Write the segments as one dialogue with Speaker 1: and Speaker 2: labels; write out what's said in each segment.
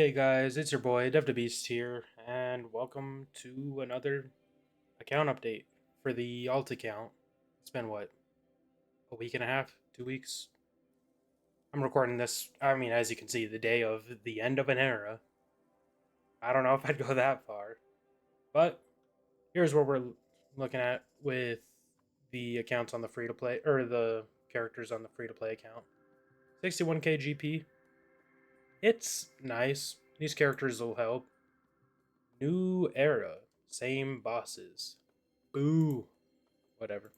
Speaker 1: Hey guys, it's your boy Dev the Beast here, and welcome to another account update for the alt account. It's been what, a week and a half, 2 weeks? I'm recording this, as you can see, the day of the end of an era. I don't know if I'd go that far, but here's what we're looking at with the accounts on the free to play, or the characters on the free to play account. 61k GP. It's nice. These characters will help. New era, same bosses. Boo. Whatever.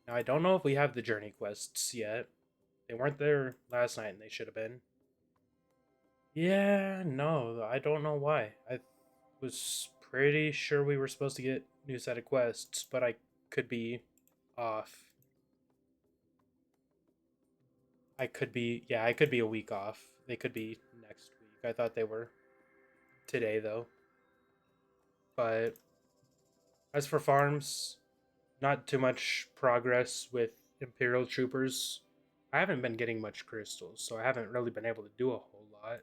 Speaker 1: Now, I don't know if we have the journey quests yet. They weren't there last night and they should have been. Yeah, no, I don't know why. I was pretty sure we were supposed to get new set of quests, but I could be off. I could be a week off. They could be next week. I thought they were today, though. But as for farms, not too much progress with Imperial Troopers. I haven't been getting much crystals, so I haven't really been able to do a whole lot.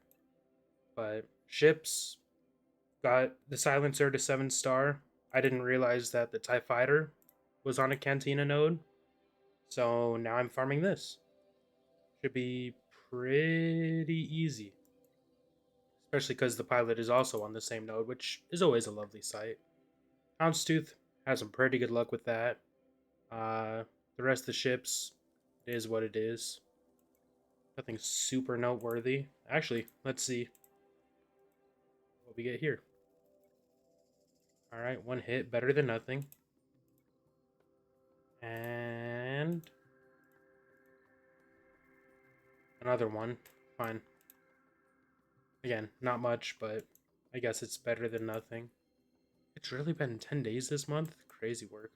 Speaker 1: But ships got the Silencer to 7 star. I didn't realize that the TIE Fighter was on a Cantina node, so now I'm farming this. Should be pretty easy, especially because the pilot is also on the same node, which is always a lovely sight. Houndstooth has some pretty good luck with that. Uh, the rest of the ships, it is what it is. Nothing super noteworthy. Actually, let's see what we get here. Alright, one hit, better than nothing. And another one. Fine. Again, not much, but I guess it's better than nothing. It's really been 10 days this month? Crazy work.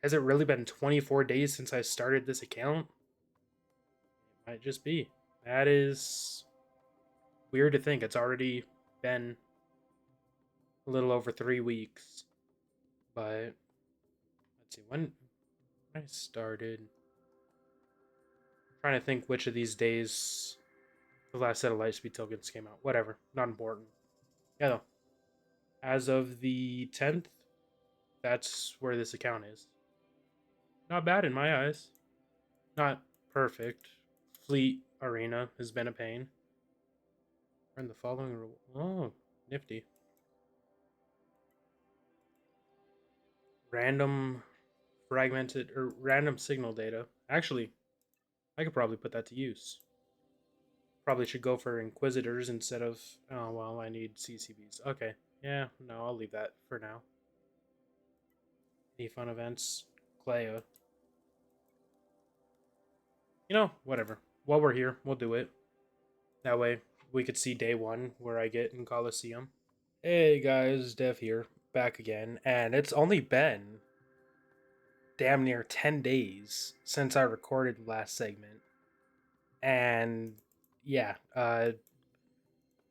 Speaker 1: Has it really been 24 days since I started this account? It might just be. That is weird to think. It's already been a little over 3 weeks. But let's see, when I started. Trying to think which of these days the last set of Lightspeed tokens came out. Whatever, not important. Yeah, though. As of the 10th, that's where this account is. Not bad in my eyes. Not perfect. Fleet Arena has been a pain. Earn the following. Oh, nifty. Random fragmented or random signal data. Actually, I could probably put that to use. Probably should go for Inquisitors instead of. Oh, well, I need CCBs. Okay. Yeah, no, I'll leave that for now. Any fun events? Leia. Whatever. While we're here, we'll do it. That way, we could see day one where I get in Coliseum. Hey guys, Dev here, back again, and it's only been damn near 10 days since I recorded the last segment. And yeah, I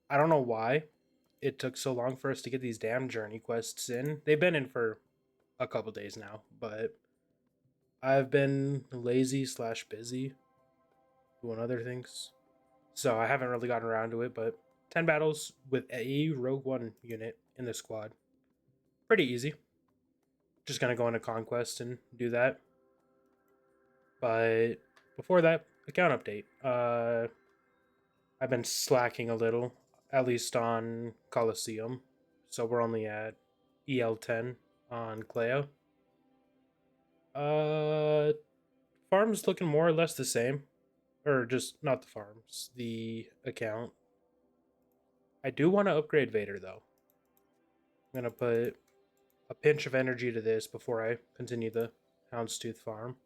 Speaker 1: don't know why it took so long for us to get these damn journey quests in. They've been in for a couple days now, but I've been lazy slash busy doing other things. So I haven't really gotten around to it, but 10 battles with a Rogue One unit in the squad. Pretty easy. Just gonna go into Conquest and do that. But before that, account update. I've been slacking a little, at least on Coliseum. So we're only at EL10 on Cleo. Uh, farm's looking more or less the same. Or just not the farms, the account. I do want to upgrade Vader though. I'm gonna put a pinch of energy to this before I continue the Houndstooth farm.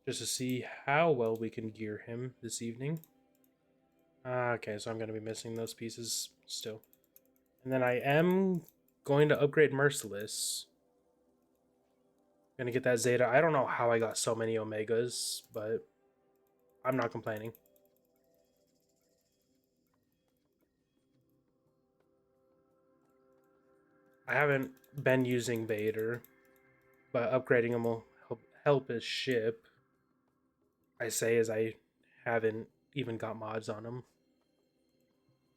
Speaker 1: Just to see how well we can gear him this evening. Okay, so I'm going to be missing those pieces still. And then I am going to upgrade Merciless. Gonna get that Zeta. I don't know how I got so many Omegas, but I'm not complaining. I haven't been using Vader, but upgrading him will help his ship. I say as I haven't even got mods on them.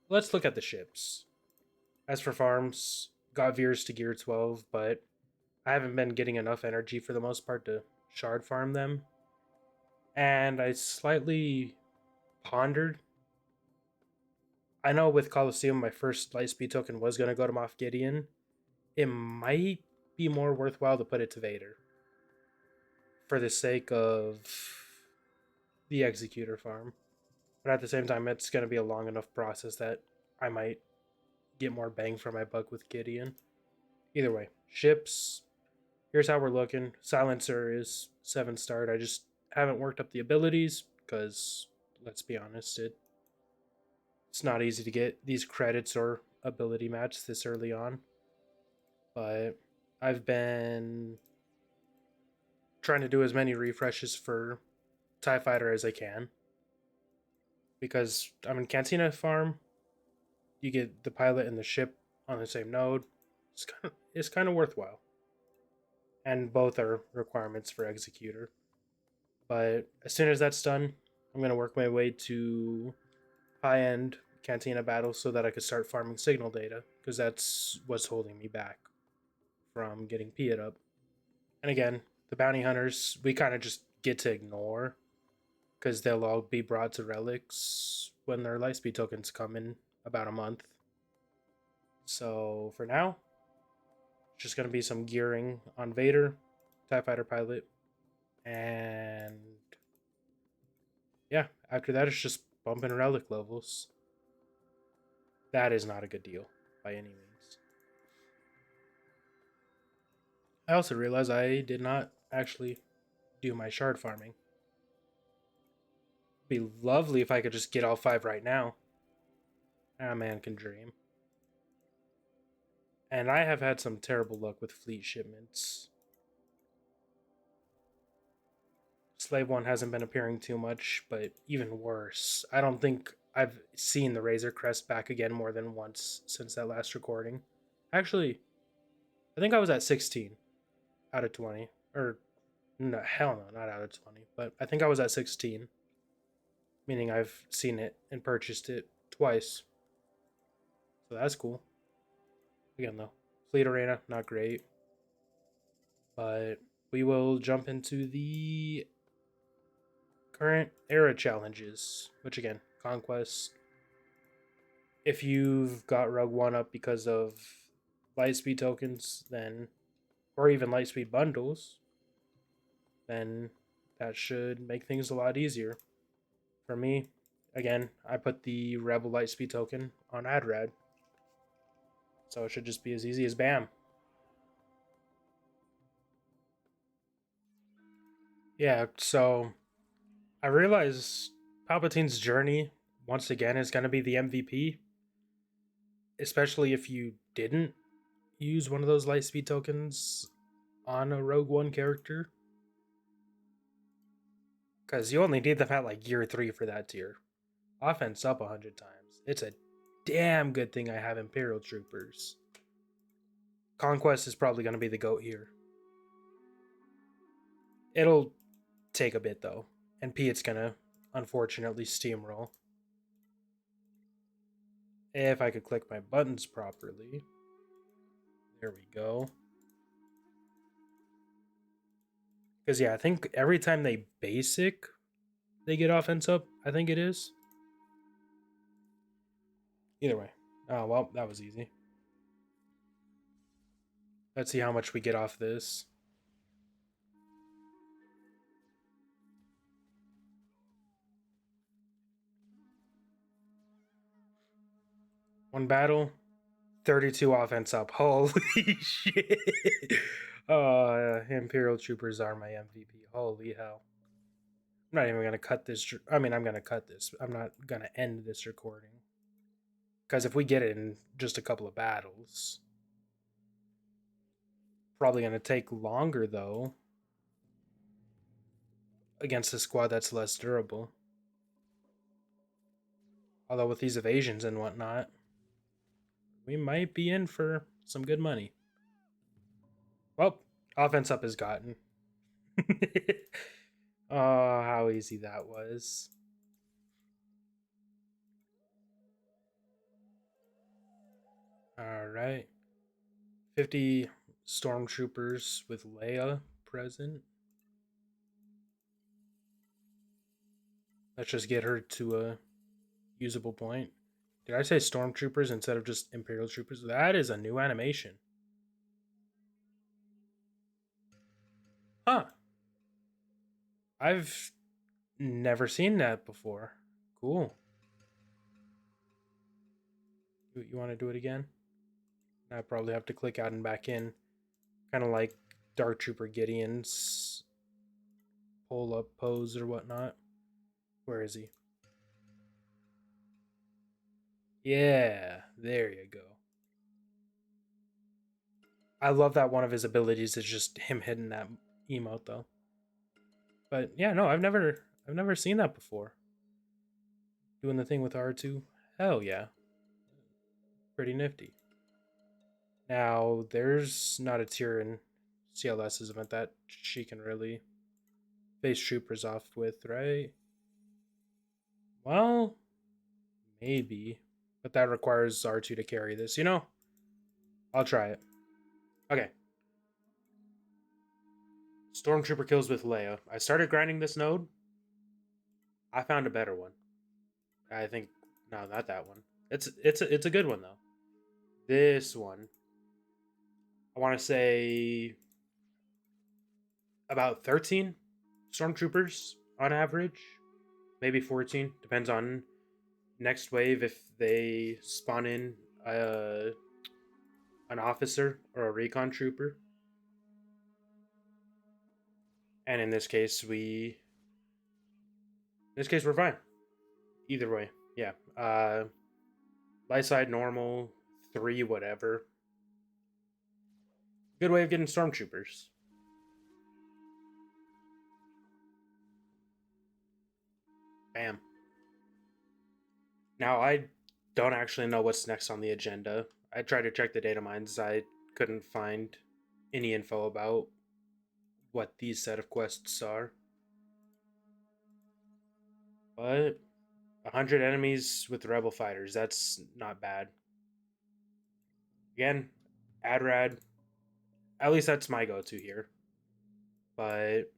Speaker 1: Let's look at the ships. As for farms, got Veers to gear 12, but I haven't been getting enough energy for the most part to shard farm them. And I slightly pondered. I know with Coliseum, my first Lightspeed token was going to go to Moff Gideon. It might be more worthwhile to put it to Vader for the sake of the Executor farm. But at the same time, it's going to be a long enough process that I might get more bang for my buck with Gideon. Either way, ships. Here's how we're looking. Silencer is 7-starred. I just haven't worked up the abilities because, let's be honest, it's not easy to get these credits or ability match this early on. But I've been trying to do as many refreshes for TIE Fighter as I can. Because I'm in Cantina Farm, you get the pilot and the ship on the same node. It's kind of worthwhile. And both are requirements for Executor. But as soon as that's done, I'm going to work my way to high-end Cantina battles so that I could start farming signal data, because that's what's holding me back from getting Piet up. And again, the bounty hunters, we kind of just get to ignore, because they'll all be brought to relics when their Lightspeed tokens come in about a month. So for now, it's just going to be some gearing on Vader, TIE Fighter pilot, and yeah, after that, it's just bumping relic levels. That is not a good deal by any means. I also realized I did not actually do my shard farming. It'd be lovely if I could just get all 5 right now. Ah, man can dream. And I have had some terrible luck with fleet shipments. Slave One hasn't been appearing too much, but even worse. I don't think I've seen the Razor Crest back again more than once since that last recording. Actually, I think I was at 16 out of 20. Or, no, hell no, not out of 20. But I think I was at 16. Meaning I've seen it and purchased it twice. So that's cool. Again, though, Fleet Arena, not great. But we will jump into the current era challenges, which again, Conquest. If you've got Rogue One up because of Lightspeed tokens, then, or even Lightspeed bundles, then that should make things a lot easier. For me, again, I put the Rebel Lightspeed token on AdRad. So it should just be as easy as BAM. Yeah, so I realize Palpatine's journey, once again, is going to be the MVP, especially if you didn't use one of those Lightspeed tokens on a Rogue One character. Because you only need them at like gear 3 for that tier. Offense up 100 times. It's a damn good thing I have Imperial Troopers. Conquest is probably going to be the GOAT here. It'll take a bit though. And Piet's going to unfortunately steamroll. If I could click my buttons properly. There we go. Because yeah, I think every time they basic, they get offense up. I think it is. Either way. Oh, well, that was easy. Let's see how much we get off this. One battle, 32 offense up. Holy shit. Imperial Troopers are my MVP. Holy hell. I'm not even going to cut this. I mean, I'm going to cut this. I'm not going to end this recording. Because if we get it in just a couple of battles, probably going to take longer, though, against a squad that's less durable. Although with these evasions and whatnot, we might be in for some good money. Well, offense up is gotten. Oh, how easy that was. All right. 50 stormtroopers with Leia present. Let's just get her to a usable point. Did I say stormtroopers instead of just imperial troopers? That is a new animation. Huh. I've never seen that before. Cool. You want to do it again? I probably have to click out and back in. Kind of like Dark Trooper Gideon's pull up pose or whatnot. Where is he? Yeah, there you go. I love that one of his abilities is just him hitting that emote though. But yeah, no, I've never seen that before. Doing the thing with R2. Hell yeah. Pretty nifty. Now there's not a tier in CLS's event that she can really face troopers off with, right? Well, maybe. But that requires R2 to carry this, you know? I'll try it. Okay. Stormtrooper kills with Leia. I started grinding this node. I found a better one. I think no, not that one. It's a good one though. This one, I want to say about 13 stormtroopers on average, maybe 14. Depends on next wave if they spawn in uh, an officer or a recon trooper. And in this case we're fine. Either way, yeah. Light side normal 3 whatever. Good way of getting stormtroopers. Bam. Now I don't actually know what's next on the agenda. I tried to check the data mines. I couldn't find any info about what these set of quests are. But 100 enemies with rebel fighters, that's not bad. Again, Adrad, at least that's my go-to here. But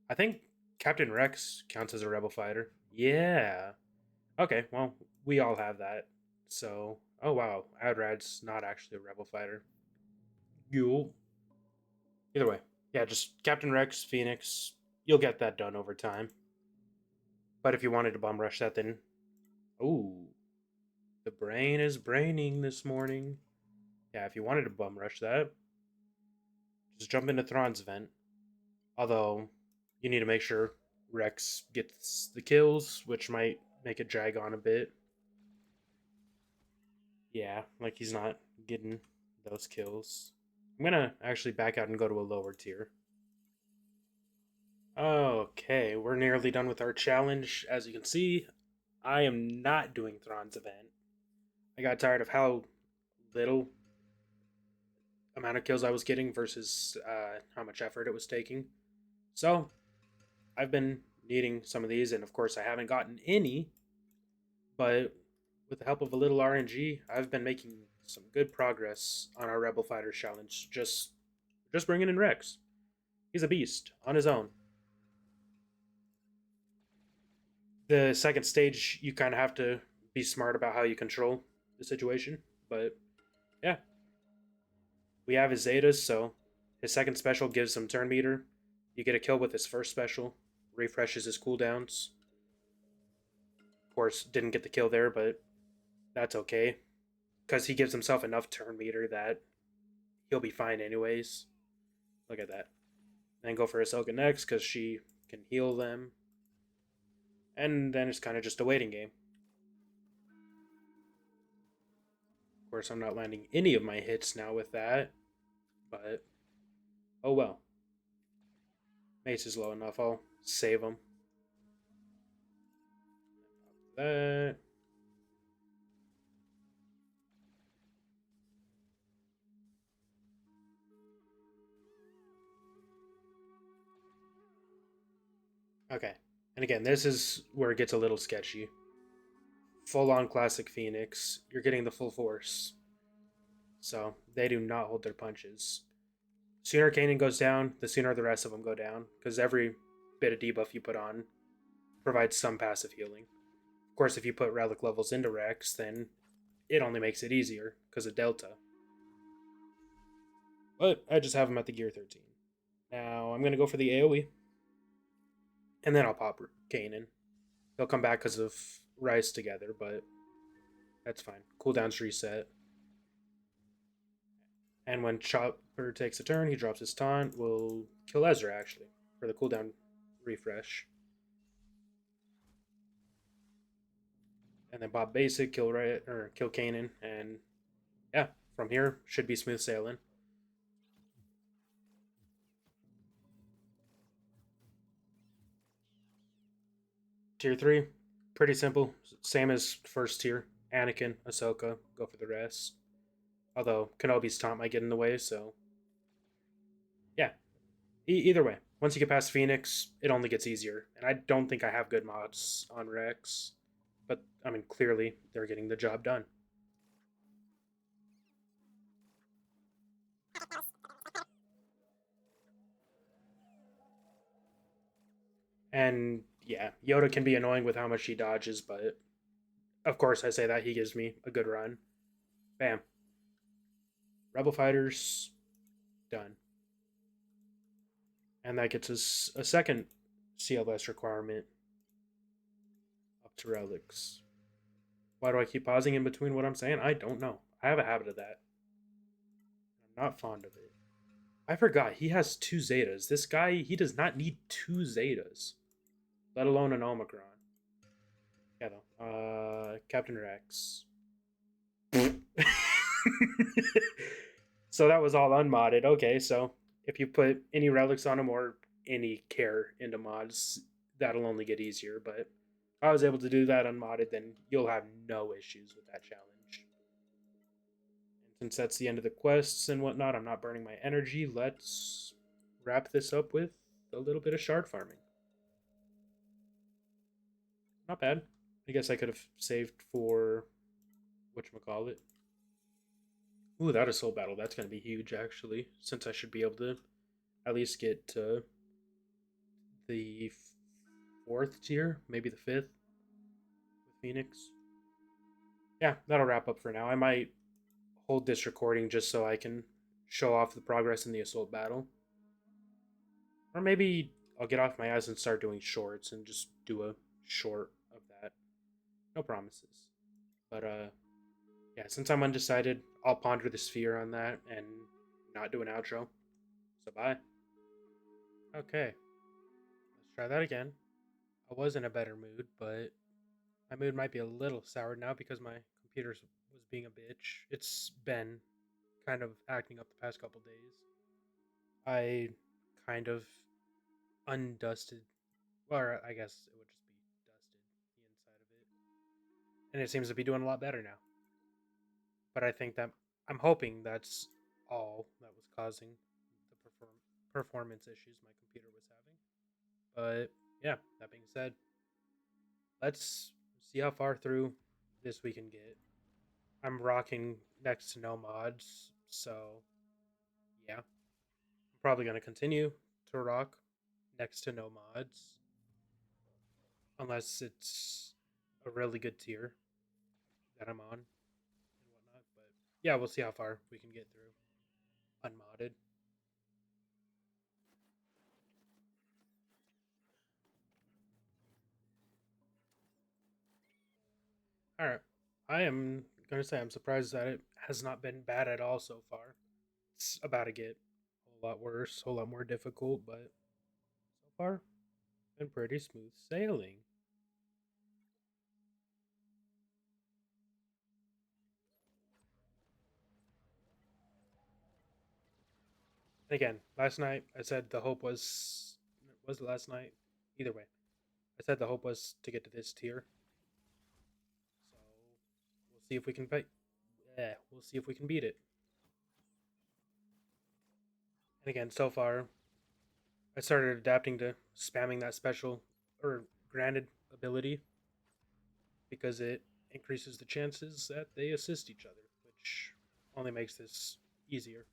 Speaker 1: I think Captain Rex counts as a rebel fighter. Yeah. Okay, well, we all have that. So, oh wow, Adrad's not actually a rebel fighter. You. Either way, yeah, just Captain Rex, Phoenix. You'll get that done over time. But if you wanted to bum rush that, then ooh, the brain is braining this morning. Yeah, if you wanted to bum rush that, just jump into Thrawn's event. Although you need to make sure Rex gets the kills, which might make it drag on a bit. Yeah, like he's not getting those kills. I'm gonna actually back out and go to a lower tier. Okay, we're nearly done with our challenge. As you can see, I am not doing Thrawn's event. I got tired of how little amount of kills I was getting versus how much effort it was taking. So I've been needing some of these, and of course I haven't gotten any. But with the help of a little RNG, I've been making some good progress on our Rebel Fighter challenge. Just bringing in Rex. He's a beast on his own. The second stage, you kind of have to be smart about how you control the situation. But yeah, we have his Zetas, so his second special gives him turn meter. You get a kill with his first special, refreshes his cooldowns. Of course, didn't get the kill there, but that's okay. Because he gives himself enough turn meter that he'll be fine anyways. Look at that. Then go for Ahsoka next, because she can heal them. And then it's kind of just a waiting game. Of course, I'm not landing any of my hits now with that. But, oh well. Mace is low enough. I'll save him. That. Okay. And again, this is where it gets a little sketchy. Full on classic Phoenix. You're getting the full force. So they do not hold their punches. Sooner Kanan goes down, the sooner the rest of them go down, because every bit of debuff you put on provides some passive healing. Of course, if you put relic levels into Rex, then it only makes it easier because of Delta. But I just have him at the gear 13. Now I'm going to go for the AoE, and then I'll pop Kanan. He'll come back because of Rise Together, but that's fine. Cooldown's reset. And when Chopper takes a turn, he drops his taunt. We'll kill Ezra, actually, for the cooldown refresh. And then Bob Basic, kill Riot, or kill Kanan, and yeah, from here, should be smooth sailing. Tier 3, pretty simple. Same as first tier. Anakin, Ahsoka, go for the rest. Although Kenobi's taunt might get in the way, so yeah. Either way, once you get past Phoenix, it only gets easier. And I don't think I have good mods on Rex. But, I mean, clearly, they're getting the job done. And yeah, Yoda can be annoying with how much he dodges, but of course I say that he gives me a good run. Bam. Rebel fighters done. And that gets us a second CLS requirement up to relics. Why do I keep pausing in between what I'm saying? I don't know. I have a habit of that. I'm not fond of it. I forgot he has two Zetas. This guy, he does not need two Zetas, let alone an Omicron. Yeah, though. Captain Rex. So that was all unmodded. Okay, so if you put any relics on them or any care into mods, that'll only get easier. But if I was able to do that unmodded, then you'll have no issues with that challenge. And since that's the end of the quests and whatnot, I'm not burning my energy. Let's wrap this up with a little bit of shard farming. Not bad. I guess I could have saved for whatchamacallit. Ooh, that assault battle. That's going to be huge, actually, since I should be able to at least get to the fourth tier, maybe the fifth with Phoenix. Yeah, that'll wrap up for now. I might hold this recording just so I can show off the progress in the assault battle. Or maybe I'll get off my ass and start doing shorts and just do a short of that. No promises. But yeah, since I'm undecided, I'll ponder the sphere on that and not do an outro. So bye. Okay, let's try that again. I was in a better mood, but my mood might be a little soured now because my computer was being a bitch. It's been kind of acting up the past couple days. I kind of undusted, or I guess it would just be dusted the inside of it, and it seems to be doing a lot better now. But I think that I'm hoping that's all that was causing the performance issues my computer was having. But yeah, that being said, let's see how far through this we can get. I'm rocking next to no mods, so yeah, I'm probably gonna continue to rock next to no mods unless it's a really good tier that I'm on and whatnot. But yeah, we'll see how far we can get through unmodded. All right, I am gonna say I'm surprised that it has not been bad at all so far. It's about to get a whole lot worse, a whole lot more difficult, but so far been pretty smooth sailing. And again, last night I said the hope was it last night? Either way, I said the hope was to get to this tier. So we'll see if we can beat. Yeah, we'll see if we can beat it. And again, so far I started adapting to spamming that special or granted ability because it increases the chances that they assist each other, which only makes this easier.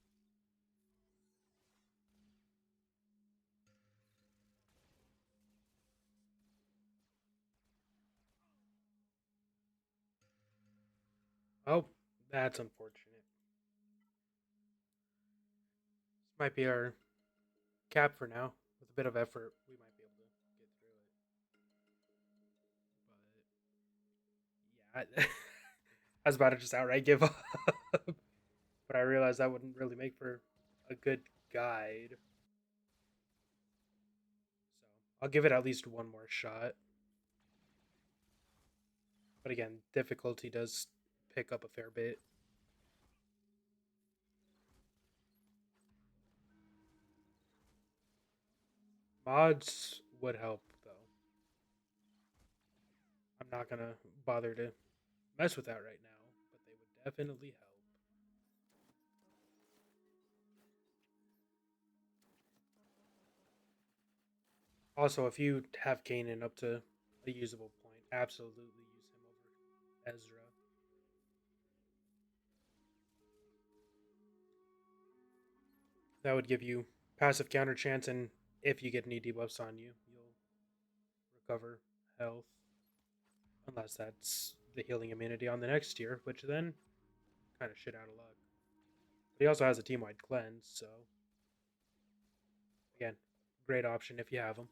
Speaker 1: Oh, that's unfortunate. This might be our cap for now. With a bit of effort, we might be able to get through it. But yeah, I was about to just outright give up, but I realized that wouldn't really make for a good guide. So I'll give it at least one more shot. But again, difficulty does pick up a fair bit. Mods would help though. I'm not gonna bother to mess with that right now, but they would definitely help. Also, if you have Kanan up to a usable point, absolutely use him over Ezra. That would give you passive counter chance, and if you get any debuffs on you, you'll recover health. Unless that's the healing immunity on the next tier, which then kind of shit out of luck. But he also has a team wide cleanse, so again, great option if you have him.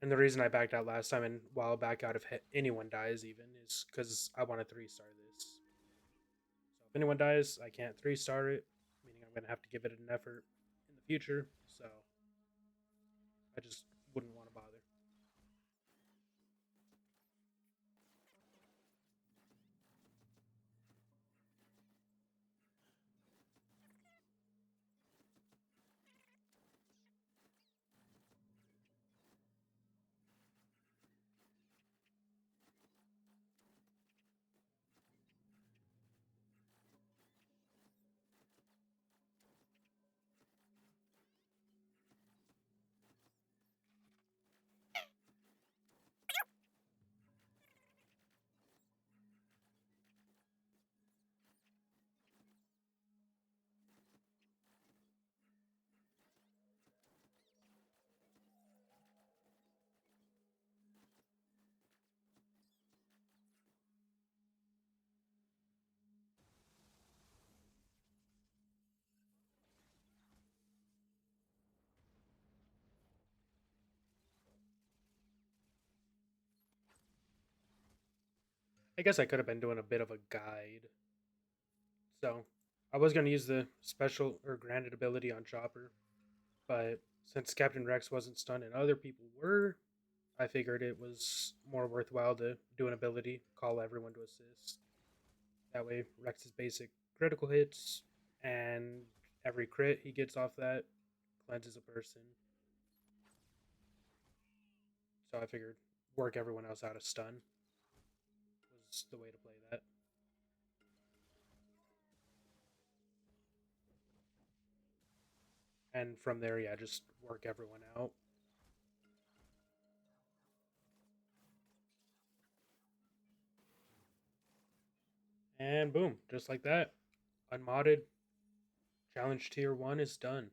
Speaker 1: And the reason I backed out last time, and while back out if anyone dies, even, is because I want to 3-star this. So if anyone dies, I can't 3-star it, meaning I'm going to have to give it an effort in the future. So I just wouldn't want to bother. I guess I could have been doing a bit of a guide. So I was going to use the special or granted ability on Chopper, but since Captain Rex wasn't stunned and other people were, I figured it was more worthwhile to do an ability, call everyone to assist. That way, Rex's basic critical hits and every crit he gets off that cleanses a person. So I figured work everyone else out of stun was the way to play that. And from there, yeah, just work everyone out. And boom, just like that. Unmodded challenge tier 1 is done.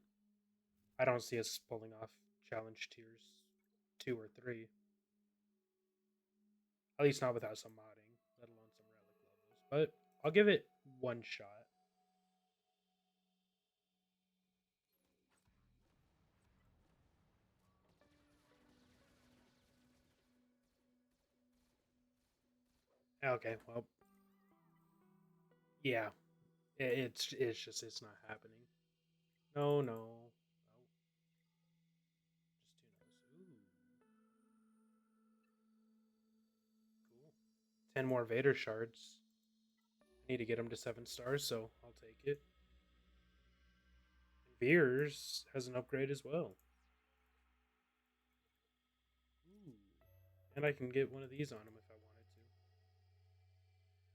Speaker 1: I don't see us pulling off challenge tiers 2 or 3. At least not without some modding, let alone some relic levels. But I'll give it one shot. Okay, well, yeah, it's not happening. No, no, no, just 2 no's. Ooh, cool. 10 more Vader shards. I need to get him to 7 stars, so I'll take it. And Veers has an upgrade as well. Ooh. And I can get one of these on him if I wanted to.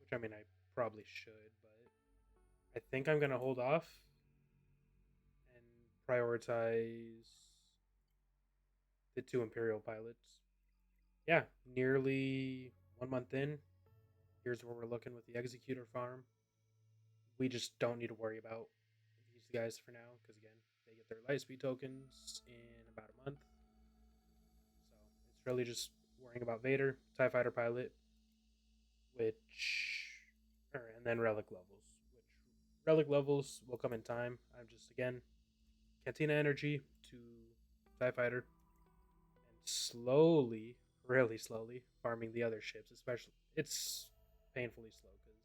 Speaker 1: Which, I mean, I probably should, but I think I'm going to hold off and prioritize the 2 Imperial pilots. yeah, nearly 1 month in. Here's where we're looking with the Executor farm. We just don't need to worry about these guys for now because again, they get their Lightspeed tokens in about a month. So it's really just worrying about Vader, TIE Fighter pilot, which, and then relic levels, which relic levels will come in time. I'm just again Cantina energy to TIE Fighter and slowly, really slowly, farming the other ships. Especially, it's painfully slow because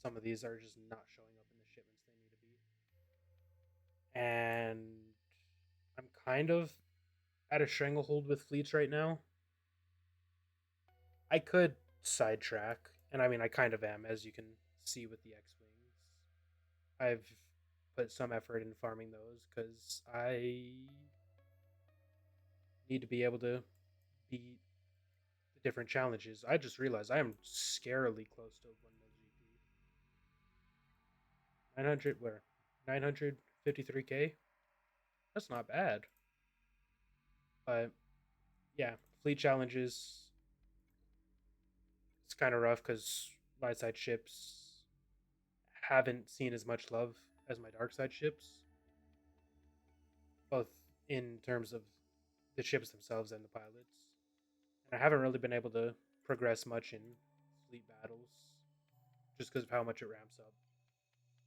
Speaker 1: some of these are just not showing up in the shipments they need to be. And I'm kind of at a stranglehold with fleets right now. I could sidetrack, and I mean, I kind of am, as you can see with the X Wings. I've put some effort in farming those because I need to be able to beat the different challenges. I just realized I am scarily close to winning the GP. 900, where? 953k? That's not bad. But yeah, fleet challenges, it's kind of rough because light side ships haven't seen as much love as my dark side ships, both in terms of the ships themselves and the pilots. And I haven't really been able to progress much in fleet battles just because of how much it ramps up.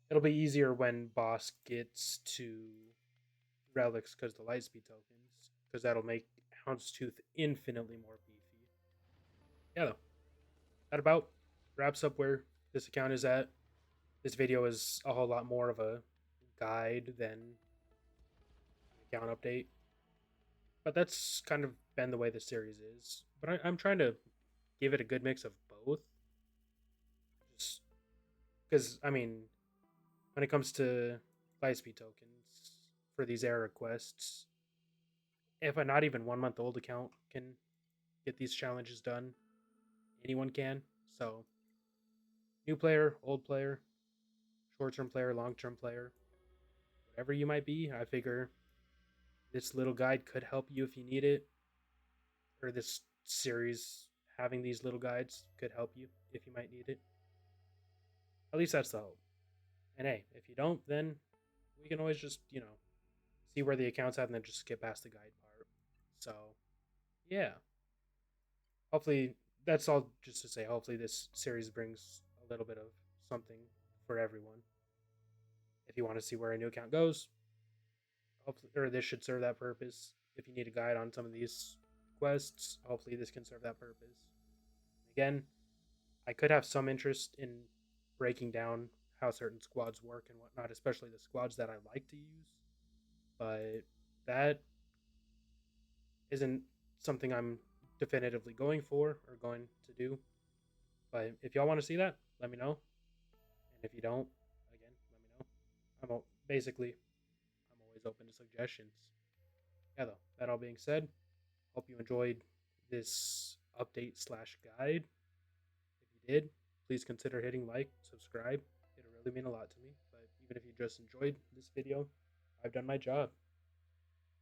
Speaker 1: It'll be easier when boss gets to relics because the lightspeed tokens, because that'll make Houndstooth infinitely more beefy. Yeah, though, that about wraps up where this account is at. This video is a whole lot more of a guide than an account update, but that's kind of been the way the series is. But I'm trying to give it a good mix of both, just because I mean, when it comes to Lightspeed tokens for these era quests, if a not even 1 month old account can get these challenges done, anyone can. So, new player, old player, short term player, long term player, whatever you might be, I figure this little guide could help you if you need it, or this series having these little guides could help you if you might need it. At least that's the hope. And hey, if you don't, then we can always just, see where the account's at and then just skip past the guide part. So, yeah. Hopefully, that's all just to say. Hopefully, this series brings a little bit of something for everyone. If you want to see where a new account goes, hopefully, or this should serve that purpose. If you need a guide on some of these quests, hopefully, this can serve that purpose. Again, I could have some interest in breaking down how certain squads work and whatnot, especially the squads that I like to use. But that isn't something I'm definitively going for or going to do. But if y'all want to see that, let me know. And if you don't, again, let me know. Basically, I'm always open to suggestions. Yeah, though, that all being said, hope you enjoyed this update slash guide. If you did, please consider hitting like, subscribe. It'll really mean a lot to me. But even if you just enjoyed this video, I've done my job.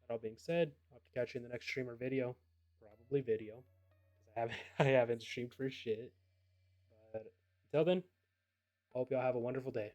Speaker 1: That all being said, I'll have to catch you in the next stream or video. Probably video. Because I haven't I haven't streamed for shit. But until then, hope y'all have a wonderful day.